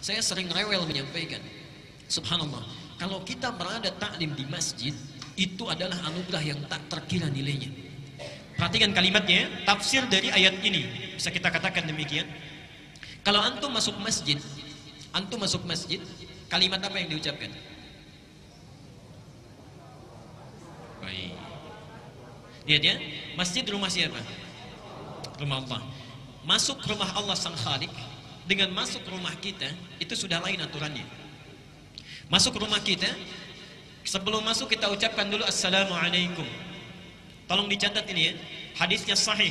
Saya sering rewel menyampaikan, subhanallah, kalau kita berada taklim di masjid, itu adalah anugerah yang tak terkira nilainya. Perhatikan kalimatnya, tafsir dari ayat ini bisa kita katakan demikian. Kalau antum masuk masjid, kalimat apa yang diucapkan? Baik. Lihat ya, masjid rumah siapa? Rumah Allah. Masuk rumah Allah sang Khalik dengan masuk rumah kita itu sudah lain aturannya. Masuk rumah kita, sebelum masuk kita ucapkan dulu assalamualaikum. Tolong dicatat ini ya, hadisnya sahih.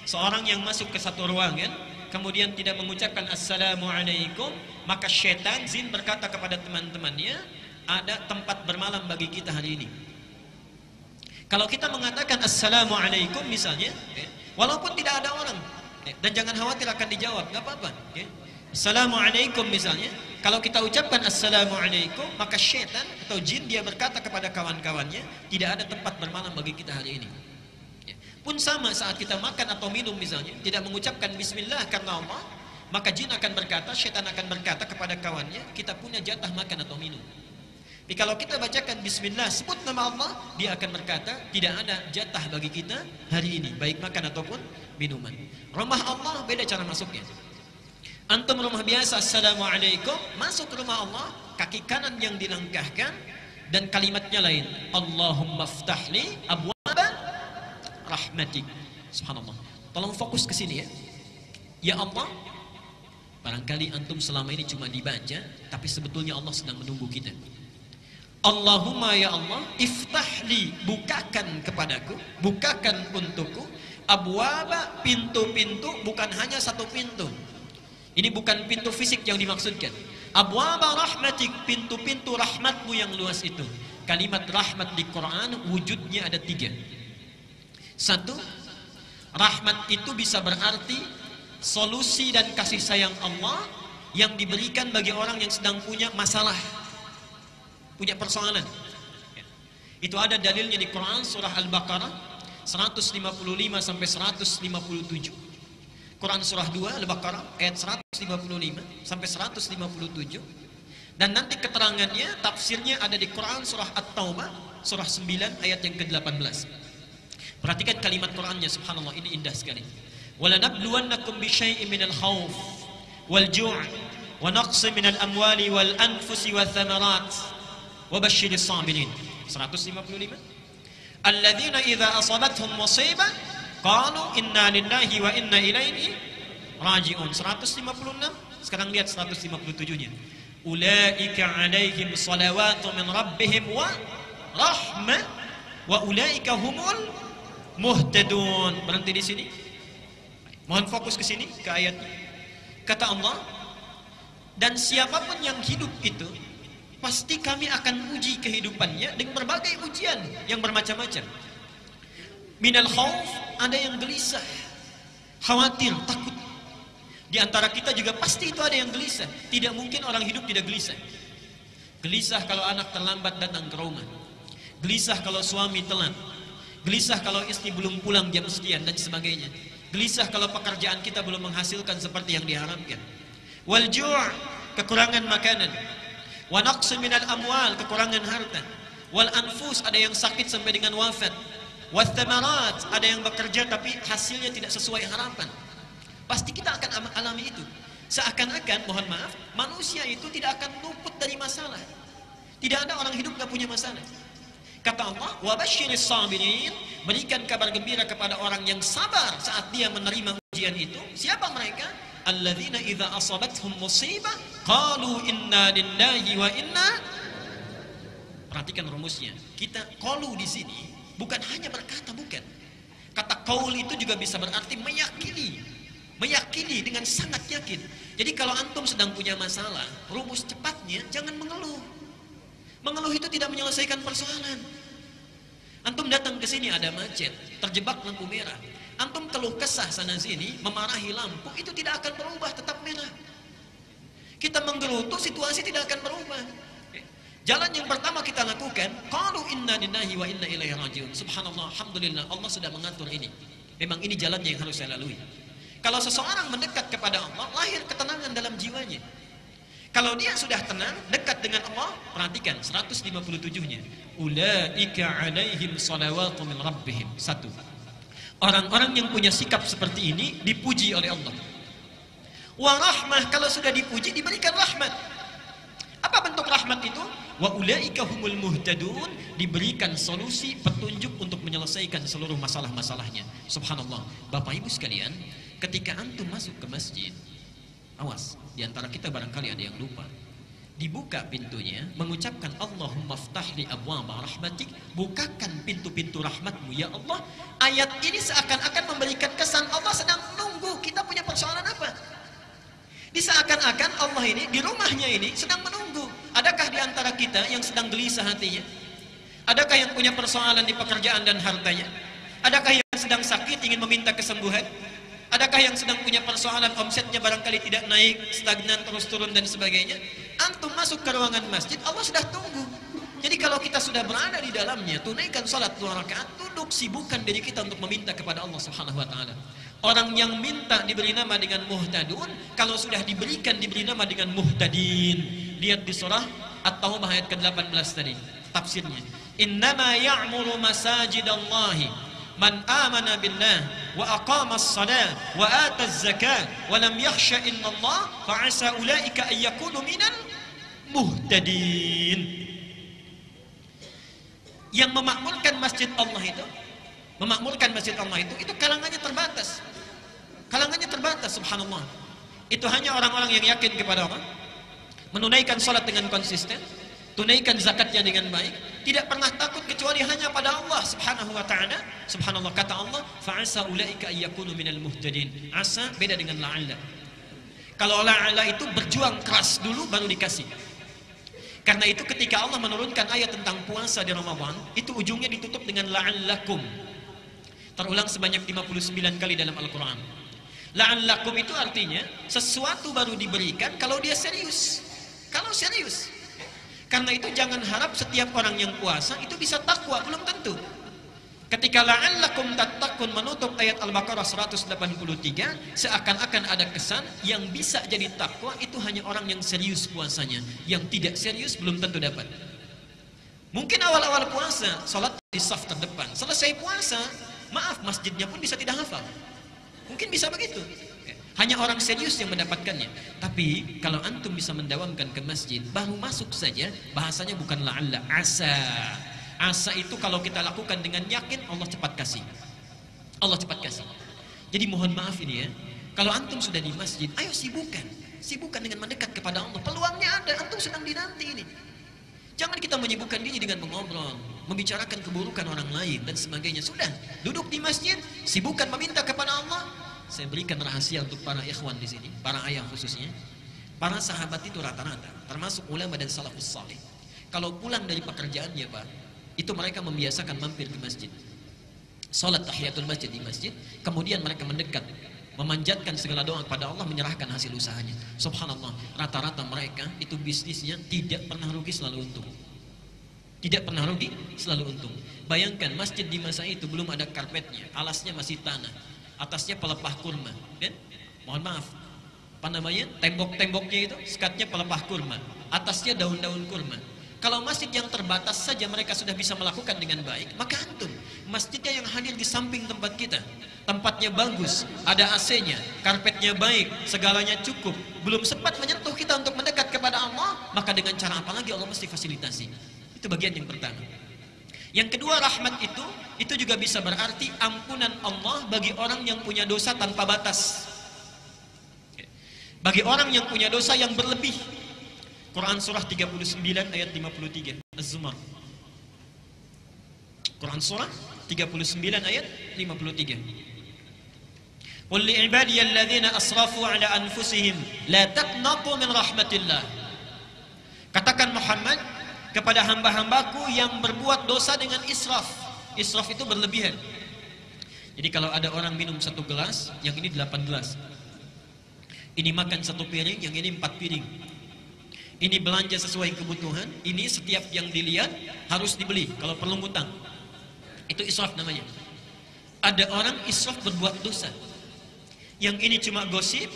Seorang yang masuk ke satu ruangan kemudian tidak mengucapkan assalamualaikum, maka syaitan jin berkata kepada teman-temannya, ada tempat bermalam bagi kita hari ini. Kalau kita mengatakan assalamualaikum misalnya, walaupun tidak ada orang, dan jangan khawatir akan dijawab, nggak apa-apa. Assalamualaikum misalnya, kalau kita ucapkan assalamualaikum, maka syaitan atau jin dia berkata kepada kawan-kawannya, tidak ada tempat bermalam bagi kita hari ini. Pun sama saat kita makan atau minum misalnya, tidak mengucapkan bismillah karena Allah, maka jin akan berkata, syaitan akan berkata kepada kawannya, kita punya jatah makan atau minum. Tapi kalau kita bacakan bismillah, sebut nama Allah, dia akan berkata, tidak ada jatah bagi kita hari ini, baik makan ataupun minuman. Rumah Allah beda cara masuknya. Antum rumah biasa, assalamualaikum, masuk rumah Allah, kaki kanan yang dilangkahkan, dan kalimatnya lain, Allahumma ftahli abwaba rahmatik. Subhanallah. Tolong fokus ke sini ya. Ya Allah, barangkali antum selama ini cuma dibaca, tapi sebetulnya Allah sedang menunggu kita. Allahumma ya Allah, iftahli, bukakan kepadaku, bukakan untukku, abwaba, pintu-pintu, bukan hanya satu pintu. Ini bukan pintu fisik yang dimaksudkan. Abwaba rahmatik, pintu-pintu rahmatmu yang luas itu. Kalimat rahmat di Quran wujudnya ada 3. 1, rahmat itu bisa berarti solusi dan kasih sayang Allah yang diberikan bagi orang yang sedang punya masalah, punya persoalan. Itu ada dalilnya di Quran surah Al-Baqarah 155 sampai 157. Quran surah 2 Al-Baqarah ayat 155 sampai 157. Dan nanti keterangannya, tafsirnya ada di Quran surah At-Taubah surah 9 ayat yang ke-18. Perhatikan kalimat Qurannya, subhanallah, ini indah sekali. وَلَنَبْلُوَنَّكُمْ بِشَيْءٍ مِنَ الْخَوْفِ وَالْجُوعِ وَنَقْصٍ مِنَ الْأَمْوَالِ وَالْأَنْفُسِ وَالثَّمَرَاتِ وَبَشِّرِ الصَّابِرِينَ 155. الَّذِينَ إِذَا أَصَابَتْهُمْ مُصِيبَةٌ قَالُوا إِنَّا لِلَّهِ وَإِنَّا إِلَيْهِ رَاجِعُونَ 156. Sekarang lihat 157-nya. أُولَئِكَ عَلَيْهِمْ صَلَوَاتٌ مِنْ رَبِّهِمْ وَرَحْمَةٌ وَأُولَئِكَ هُمُ الْمُهْتَدُونَ. Berhenti di sini. Mohon fokus ke sini, ke ayatnya. Kata Allah, dan siapapun yang hidup itu, pasti kami akan uji kehidupannya dengan berbagai ujian yang bermacam-macam. Minal khauf, ada yang gelisah, khawatir, takut. Di antara kita juga pasti itu ada yang gelisah. Tidak mungkin orang hidup tidak gelisah. Gelisah kalau anak terlambat datang ke rumah. Gelisah kalau suami telat. Gelisah kalau istri belum pulang jam sekian dan sebagainya. Gelisah kalau pekerjaan kita belum menghasilkan seperti yang diharapkan. Wal ju', kekurangan makanan. Wa naqsin minal amwal, kekurangan harta. Wal anfus, ada yang sakit sampai dengan wafat. Wath thamarat, ada yang bekerja tapi hasilnya tidak sesuai harapan. Pasti kita akan alami itu. Seakan-akan, mohon maaf, manusia itu tidak akan luput dari masalah. Tidak ada orang hidup gak punya masalah. Kata Allah, wa basyiris sabirin, berikan kabar gembira kepada orang yang sabar saat dia menerima ujian itu. Siapa mereka? Alladzina idza asabathum musibah qalu inna lillahi wa inna. Perhatikan rumusnya. Kita qalu di sini bukan hanya berkata, bukan. Kata qaul itu juga bisa berarti meyakini. Meyakini dengan sangat yakin. Jadi kalau antum sedang punya masalah, rumus cepatnya jangan mengeluh. Mengeluh itu tidak menyelesaikan persoalan. Antum datang ke sini ada macet, terjebak lampu merah. Antum keluh kesah sana sini, memarahi lampu, itu tidak akan berubah, tetap merah. Kita menggerutu, situasi tidak akan berubah. Jalan yang pertama kita lakukan, qalu inna lillahi wa inna ilaihi rajiun. Subhanallah, alhamdulillah, Allah sudah mengatur ini. Memang ini jalannya yang harus saya lalui. Kalau seseorang mendekat kepada Allah, lahir ketenangan dalam jiwanya. Kalau dia sudah tenang, dekat dengan Allah, perhatikan 157-nya. Ulaika alaihim salawatu min rabbihim. Satu. Orang-orang yang punya sikap seperti ini dipuji oleh Allah. Wa rahmah, kalau sudah dipuji diberikan rahmat. Apa bentuk rahmat itu? Wa ulaika humul muhtadun, diberikan solusi, petunjuk untuk menyelesaikan seluruh masalah-masalahnya. Subhanallah. Bapak Ibu sekalian, ketika antum masuk ke masjid, awas, di antara kita barangkali ada yang lupa. Dibuka pintunya, mengucapkan Allahumma ftahli abwaba rahmatik, bukakan pintu-pintu rahmatmu ya Allah. Ayat ini seakan-akan memberikan kesan Allah sedang menunggu kita punya persoalan apa. Diseakan-akan Allah ini di rumahnya ini sedang menunggu. Adakah di antara kita yang sedang gelisah hatinya? Adakah yang punya persoalan di pekerjaan dan hartanya? Adakah yang sedang sakit ingin meminta kesembuhan? Adakah yang sedang punya persoalan omsetnya barangkali tidak naik, stagnan, terus turun dan sebagainya? Antum masuk ke ruangan masjid, Allah sudah tunggu. Jadi kalau kita sudah berada di dalamnya, tunaikan salat 2 rakaat, duduk sibukkan diri kita untuk meminta kepada Allah Subhanahu wa taala. Orang yang minta diberi nama dengan muhtadun, kalau sudah diberikan diberi nama dengan muhtadin. Lihat di surah At-Taubah ayat ke-18 tadi, tafsirnya. Innama ya'muru masajidallahi man amana billah wa aqamas salat wa ataz zakat wa lam yakhsha illallah fa asa ulaika ay yakunu minal muhtadin. Yang memakmurkan masjid Allah itu kalangannya terbatas. Kalangannya terbatas, subhanallah. Itu hanya orang-orang yang yakin kepada Allah, menunaikan salat dengan konsisten, tunaikan zakatnya dengan baik, tidak pernah takut kecuali hanya pada Allah Subhanahu wa taala. Subhanallah, kata Allah, fa'asa ulaika ayyakunu minal muhtadin. Asa beda dengan la'alla. Kalau la'alla itu berjuang keras dulu baru dikasih. Karena itu ketika Allah menurunkan ayat tentang puasa di Ramadan, itu ujungnya ditutup dengan la'allakum. Terulang sebanyak 59 kali dalam Al-Qur'an. La'allakum itu artinya sesuatu baru diberikan kalau dia serius. Kalau serius. Karena itu jangan harap setiap orang yang puasa itu bisa takwa, belum tentu. Ketika la'allakum tattaqun menutup ayat Al-Baqarah 183, seakan-akan ada kesan yang bisa jadi takwa itu hanya orang yang serius puasanya. Yang tidak serius belum tentu dapat. Mungkin awal-awal puasa salat di saf terdepan, selesai puasa, maaf, masjidnya pun bisa tidak hafal. Mungkin bisa begitu. Hanya orang serius yang mendapatkannya. Tapi kalau antum bisa mendawamkan ke masjid, baru masuk saja, bahasanya bukan la'alla, asa. Asa itu kalau kita lakukan dengan yakin, Allah cepat kasih. Allah cepat kasih. Jadi mohon maaf ini ya, kalau antum sudah di masjid, ayo sibukkan. Sibukkan dengan mendekat kepada Allah. Peluangnya ada, antum sedang dinanti ini. Jangan kita menyibukkan diri dengan mengobrol, membicarakan keburukan orang lain dan sebagainya. Sudah, duduk di masjid, sibukkan meminta kepada Allah. Saya berikan rahasia untuk para ikhwan di sini, para ayah khususnya. Para sahabat itu rata-rata, termasuk ulama dan salafus salih. Kalau pulang dari pekerjaannya, Pak, itu mereka membiasakan mampir ke masjid. Salat tahiyatul masjid di masjid, kemudian mereka mendekat, memanjatkan segala doa kepada Allah, menyerahkan hasil usahanya. Subhanallah, rata-rata mereka itu bisnisnya tidak pernah rugi, selalu untung. Tidak pernah rugi, selalu untung. Bayangkan masjid di masa itu belum ada karpetnya, alasnya masih tanah. Atasnya pelepah kurma, kan? Mohon maaf, apa namanya? Tembok-temboknya itu sekatnya pelepah kurma, atasnya daun-daun kurma. Kalau masjid yang terbatas saja mereka sudah bisa melakukan dengan baik, maka antum masjidnya yang hadir di samping tempat kita, tempatnya bagus, ada AC-nya, karpetnya baik, segalanya cukup, belum sempat menyentuh kita untuk mendekat kepada Allah, maka dengan cara apa lagi Allah mesti fasilitasi. Itu bagian yang pertama. Yang kedua, rahmat itu juga bisa berarti ampunan Allah bagi orang yang punya dosa tanpa batas. Bagi orang yang punya dosa yang berlebih. Quran surah 39 ayat 53, Az-Zumar. Quran surah 39 ayat 53. Qul li'ibadiyalladzina asrafu ala anfusihim la taqnatu min rahmatillah. Katakan Muhammad kepada hamba-hambaku yang berbuat dosa dengan israf. Israf itu berlebihan. Jadi kalau ada orang minum 1 gelas, yang ini 8 gelas. Ini makan 1 piring, yang ini 4 piring. Ini belanja sesuai kebutuhan, ini setiap yang dilihat harus dibeli, kalau perlu ngutang. Itu israf namanya. Ada orang israf berbuat dosa. Yang ini cuma gosip,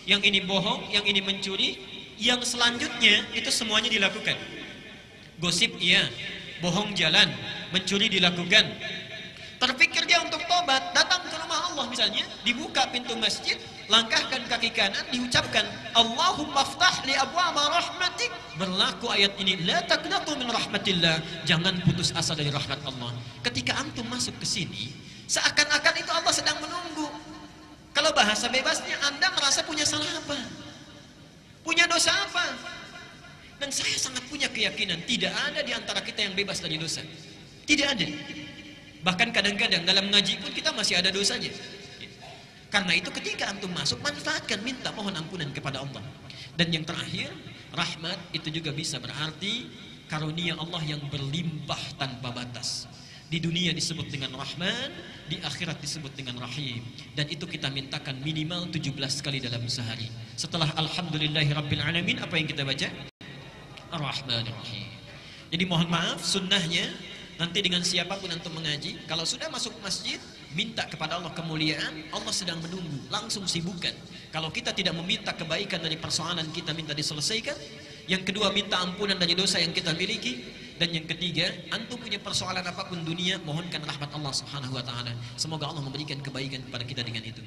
yang ini bohong, yang ini mencuri, Yang selanjutnya itu semuanya dilakukan. Gosip iya, bohong jalan, mencuri dilakukan. Terpikir dia untuk tobat, datang ke rumah Allah misalnya, dibuka pintu masjid, langkahkan kaki kanan, diucapkan Allahumma ftah li abwaba rahmatik. Berlaku ayat ini, la taqnatu min rahmatillah, jangan putus asa dari rahmat Allah. Ketika antum masuk ke sini, seakan-akan itu Allah sedang menunggu. Kalau bahasa bebasnya, Anda merasa punya salah apa? Punya dosa apa? Dan saya sangat punya keyakinan tidak ada di antara kita yang bebas dari dosa. Tidak ada. Bahkan kadang-kadang dalam ngaji pun kita masih ada dosanya. Karena itu ketika antum masuk, manfaatkan, minta mohon ampunan kepada Allah. Dan yang terakhir, rahmat itu juga bisa berarti karunia Allah yang berlimpah tanpa batas. Di dunia disebut dengan Rahman, di akhirat disebut dengan Rahim. Dan itu kita mintakan minimal 17 kali dalam sehari. Setelah Alhamdulillahirabbil alamin, apa yang kita baca? Ar-Rahmanir Rahim. Jadi mohon maaf, sunnahnya nanti dengan siapapun antum mengaji, kalau sudah masuk masjid, minta kepada Allah kemuliaan, Allah sedang menunggu, langsung sibukkan. Kalau kita tidak meminta kebaikan dari persoalan kita, minta diselesaikan. Yang kedua, minta ampunan dari dosa yang kita miliki. Dan yang ketiga, antum punya persoalan apapun dunia, mohonkan rahmat Allah Subhanahu wa taala. Semoga Allah memberikan kebaikan kepada kita dengan itu.